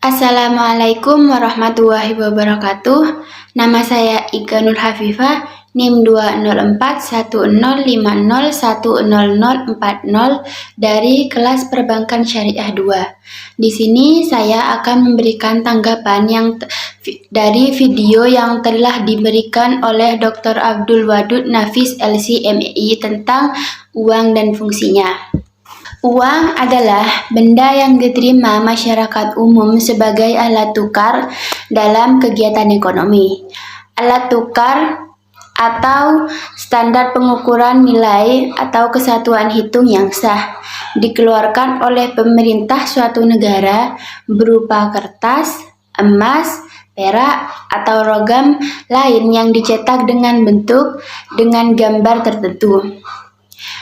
Assalamualaikum warahmatullahi wabarakatuh. Nama saya Ika Nur Hafifah, NIM 2041050100040 dari kelas Perbankan Syariah 2. Di sini saya akan memberikan tanggapan dari video yang telah diberikan oleh Dr. Abdul Wadud Nafis LC MEI tentang uang dan fungsinya. Uang adalah benda yang diterima masyarakat umum sebagai alat tukar dalam kegiatan ekonomi. Alat tukar atau standar pengukuran nilai atau kesatuan hitung yang sah dikeluarkan oleh pemerintah suatu negara berupa kertas, emas, perak, atau logam lain yang dicetak dengan bentuk dengan gambar tertentu.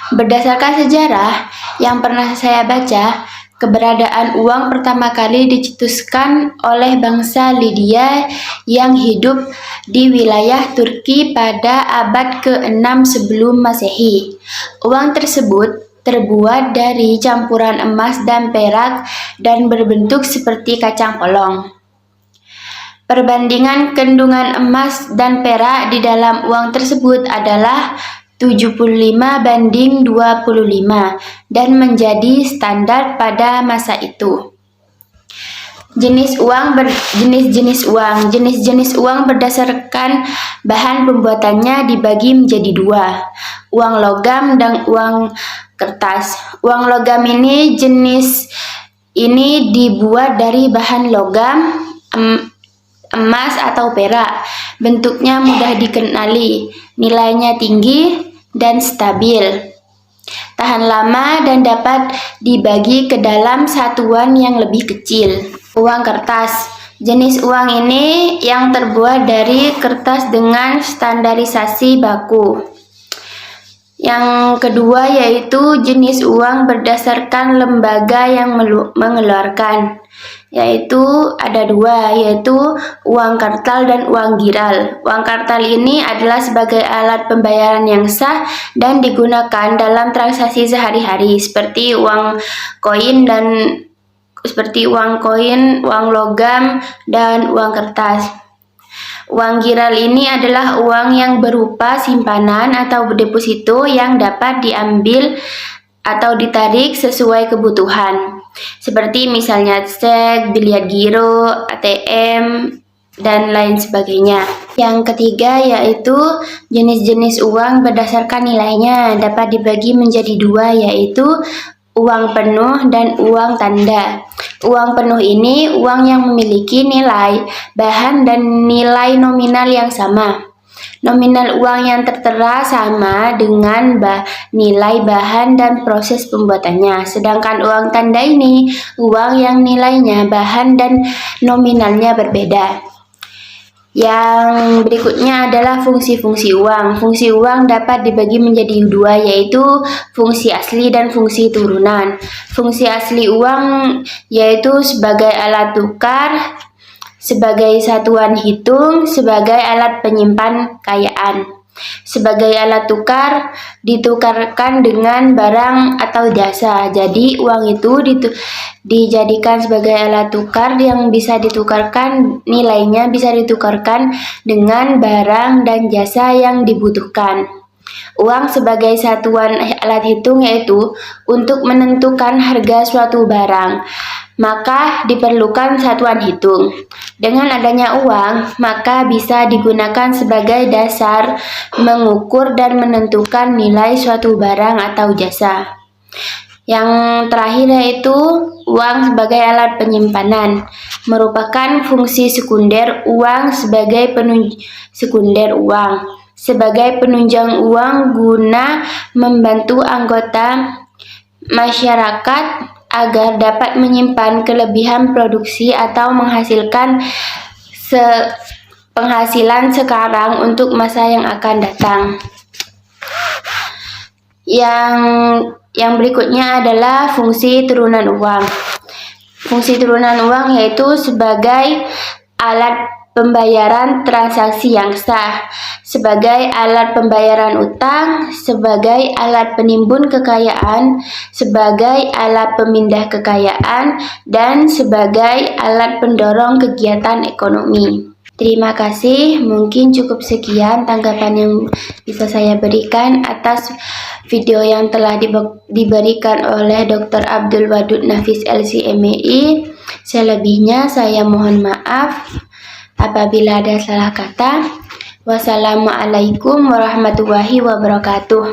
Berdasarkan sejarah yang pernah saya baca, keberadaan uang pertama kali dicetuskan oleh bangsa Lydia yang hidup di wilayah Turki pada abad ke-6 sebelum Masehi. Uang tersebut terbuat dari campuran emas dan perak dan berbentuk seperti kacang polong. Perbandingan kandungan emas dan perak di dalam uang tersebut adalah 75/25 dan menjadi standar pada masa itu. Jenis uang berdasarkan bahan pembuatannya dibagi menjadi dua, uang logam dan uang kertas. Uang logam jenis ini dibuat dari bahan logam, emas atau perak. Bentuknya mudah dikenali, nilainya tinggi dan stabil, tahan lama dan dapat dibagi ke dalam satuan yang lebih kecil. Uang kertas. Jenis uang ini yang terbuat dari kertas dengan standarisasi baku. Yang kedua yaitu jenis uang berdasarkan lembaga yang mengeluarkan, yaitu ada dua, yaitu uang kartal dan uang giral. Uang kartal ini adalah sebagai alat pembayaran yang sah dan digunakan dalam transaksi sehari-hari seperti uang koin, uang logam, dan uang kertas. Uang giral ini adalah uang yang berupa simpanan atau deposito yang dapat diambil atau ditarik sesuai kebutuhan, seperti misalnya cek, biliar giro, ATM, dan lain sebagainya. Yang ketiga yaitu jenis-jenis uang berdasarkan nilainya dapat dibagi menjadi dua, yaitu uang penuh dan uang tanda. Uang penuh ini uang yang memiliki nilai bahan dan nilai nominal yang sama. Nominal uang yang tertera sama dengan nilai bahan dan proses pembuatannya. Sedangkan uang tanda ini uang yang nilainya, bahan, dan nominalnya berbeda. Yang berikutnya adalah fungsi-fungsi uang. Fungsi uang dapat dibagi menjadi dua, yaitu fungsi asli dan fungsi turunan. Fungsi asli uang yaitu sebagai alat tukar, sebagai satuan hitung, sebagai alat penyimpan kekayaan. Sebagai alat tukar, ditukarkan dengan barang atau jasa. Jadi uang itu dijadikan sebagai alat tukar yang bisa ditukarkan, nilainya bisa ditukarkan dengan barang dan jasa yang dibutuhkan. Uang sebagai satuan alat hitung yaitu untuk menentukan harga suatu barang, maka diperlukan satuan hitung. Dengan adanya uang, maka bisa digunakan sebagai dasar mengukur dan menentukan nilai suatu barang atau jasa. Yang terakhir yaitu uang sebagai alat penyimpanan, merupakan fungsi sekunder uang sebagai penunjang uang guna membantu anggota masyarakat agar dapat menyimpan kelebihan produksi atau menghasilkan penghasilan sekarang untuk masa yang akan datang. Yang berikutnya adalah fungsi turunan uang. Fungsi turunan uang yaitu sebagai alat pembayaran transaksi yang sah, sebagai alat pembayaran utang, sebagai alat penimbun kekayaan, sebagai alat pemindah kekayaan, dan sebagai alat pendorong kegiatan ekonomi. Terima kasih, mungkin cukup sekian tanggapan yang bisa saya berikan atas video yang telah diberikan oleh Dr. Abdul Wadud Nafis LCMEI. Selebihnya saya mohon maaf apabila ada salah kata. Wassalamualaikum warahmatullahi wabarakatuh.